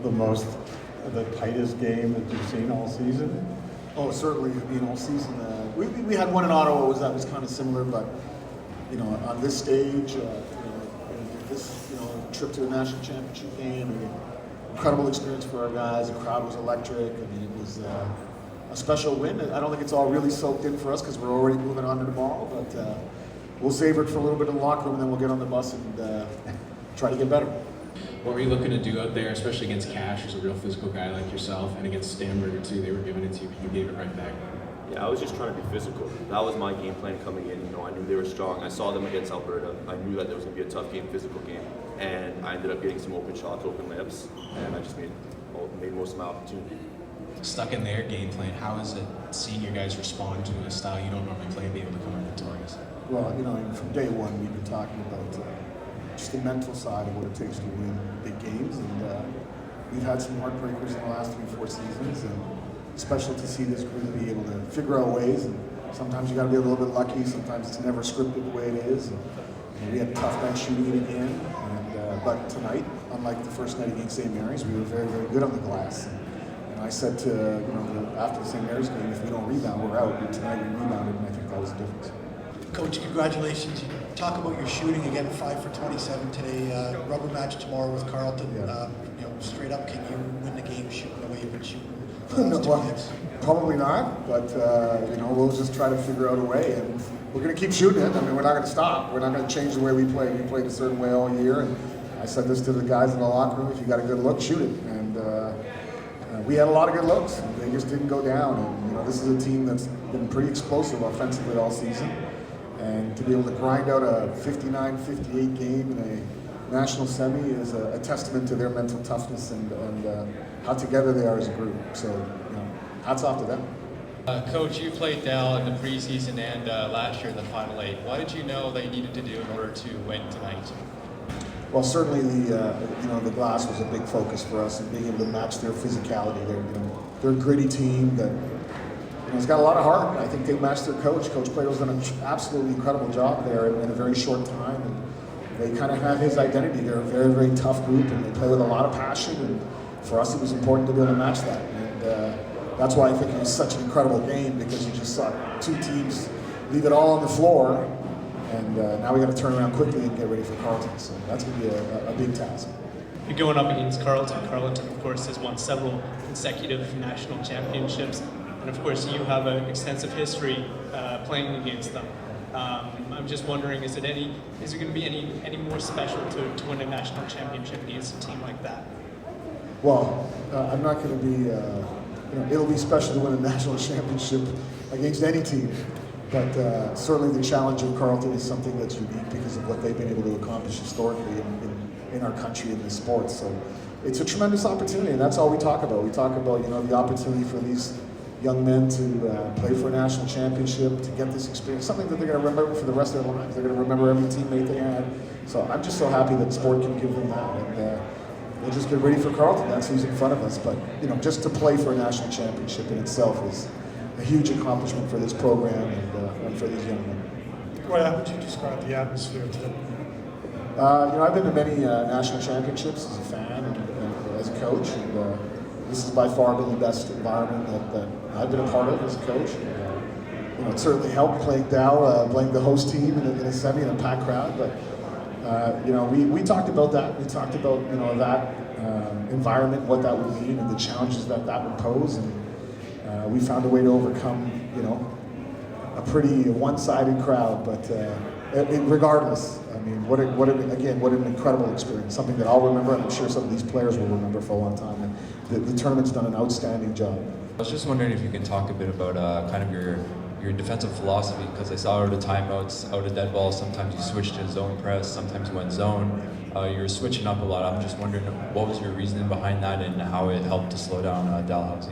the tightest game that you've seen all season? Oh, certainly. I mean, all season. We had one in Ottawa that was kind of similar, but on this stage, this trip to a national championship game, incredible experience for our guys. The crowd was electric. I mean, it was a special win. I don't think it's all really soaked in for us because we're already moving on to tomorrow, but we'll savor it for a little bit in the locker room, and then we'll get on the bus and try to get better. What were you looking to do out there, especially against Cash, who's a real physical guy like yourself, and against Stamberger too? They were giving it to you, but you gave it right back. Yeah, I was just trying to be physical. That was my game plan coming in. I knew they were strong. I saw them against Alberta. I knew that there was going to be a tough game, physical game, and I ended up getting some open shots, open layups, and I just made most of my opportunity. Stuck in their game plan, how is it seeing your guys respond to a style you don't normally play and be able to come out victorious? Well, from day one, we've been talking about just the mental side of what it takes to win big games, and we've had some heartbreakers in the last 3-4 seasons, and it's special to see this group be able to figure out ways, and sometimes you got to be a little bit lucky, sometimes it's never scripted the way it is, and we had a tough night shooting it again, but tonight, unlike the first night against St. Mary's, we were very, very good on the glass. And I said to, after the St. Mary's game, if we don't rebound, we're out. But tonight we rebounded, and I think that was the difference. Coach, congratulations. You talk about your shooting again, 5 for 27 today. Rubber match tomorrow with Carleton. Yeah. Straight up, can you win the game shooting the way you've been shooting? Probably not, but we'll just try to figure out a way, and we're going to keep shooting it. I mean, we're not going to stop. We're not going to change the way we play. We played a certain way all year, and I said this to the guys in the locker room: if you got a good look, shoot it. And we had a lot of good looks. They just didn't go down. And this is a team that's been pretty explosive offensively all season, and to be able to grind out a 59-58 game in a national semi is a testament to their mental toughness and how together they are as a group. So, hats off to them. Coach, you played Dal in the preseason and last year in the Final Eight. What did you know that you needed to do in order to win tonight? Well, certainly the glass was a big focus for us, and being able to match their physicality. They're a gritty team that has got a lot of heart. I think they matched their coach. Coach Plato's done an absolutely incredible job there in a very short time, and they kind of have his identity. They're a very, very tough group, and they play with a lot of passion. And for us, it was important to be able to match that. And that's why I think it was such an incredible game, because you just saw two teams leave it all on the floor. And now we got to turn around quickly and get ready for Carleton. So that's going to be a big task. You're going up against Carleton. Carleton, of course, has won several consecutive national championships. And of course, you have an extensive history playing against them. I'm just wondering, is it going to be any more special to win a national championship against a team like that? Well, I'm not going to be, it'll be special to win a national championship against any team. But certainly the challenge of Carleton is something that's unique because of what they've been able to accomplish historically in our country in this sport. So it's a tremendous opportunity, and that's all we talk about. We talk about the opportunity for these young men to play for a national championship, to get this experience, something that they're going to remember for the rest of their lives. They're going to remember every teammate they had. So I'm just so happy that sport can give them that. And we'll just get ready for Carleton. That's who's in front of us. But just to play for a national championship in itself is a huge accomplishment for this program and for these young men. How would you describe the atmosphere today? I've been to many national championships as a fan and as a coach, and this has by far been the best environment that I've been a part of as a coach. And, it certainly helped playing Dal, playing the host team in a semi in a packed crowd. But we talked about that. We talked about that environment, what that would mean, and the challenges that would pose. And we found a way to overcome, a pretty one-sided crowd. But regardless, I mean, what an incredible experience. Something that I'll remember, and I'm sure some of these players will remember for a long time. And the tournament's done an outstanding job. I was just wondering if you can talk a bit about kind of your defensive philosophy, because I saw out of timeouts, out of dead balls, sometimes you switched to zone press, sometimes you went zone. You're switching up a lot. I'm just wondering what was your reasoning behind that and how it helped to slow down Dalhousie.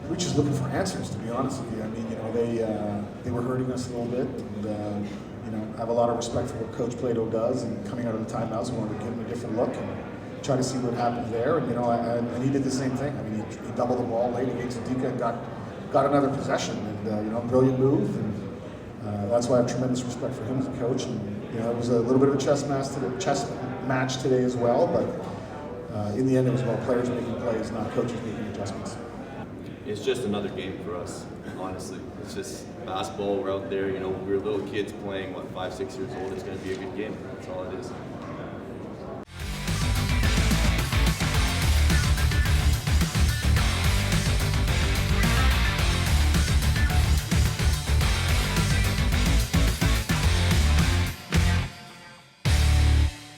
We're just looking for answers, to be honest with you. I mean, they were hurting us a little bit, and I have a lot of respect for what Coach Plato does. And coming out of the timeouts, we wanted to give him a different look and try to see what happened there. And and he did the same thing. I mean, he doubled the ball late against Adika and got another possession, and brilliant move. And that's why I have tremendous respect for him as a coach. And it was a little bit of a chess match today as well, but in the end, it was about players making plays, not coaches making adjustments. It's just another game for us, honestly. It's just basketball. We're out there, we're little kids playing, 5, 6 years old. It's going to be a good game. That's all it is.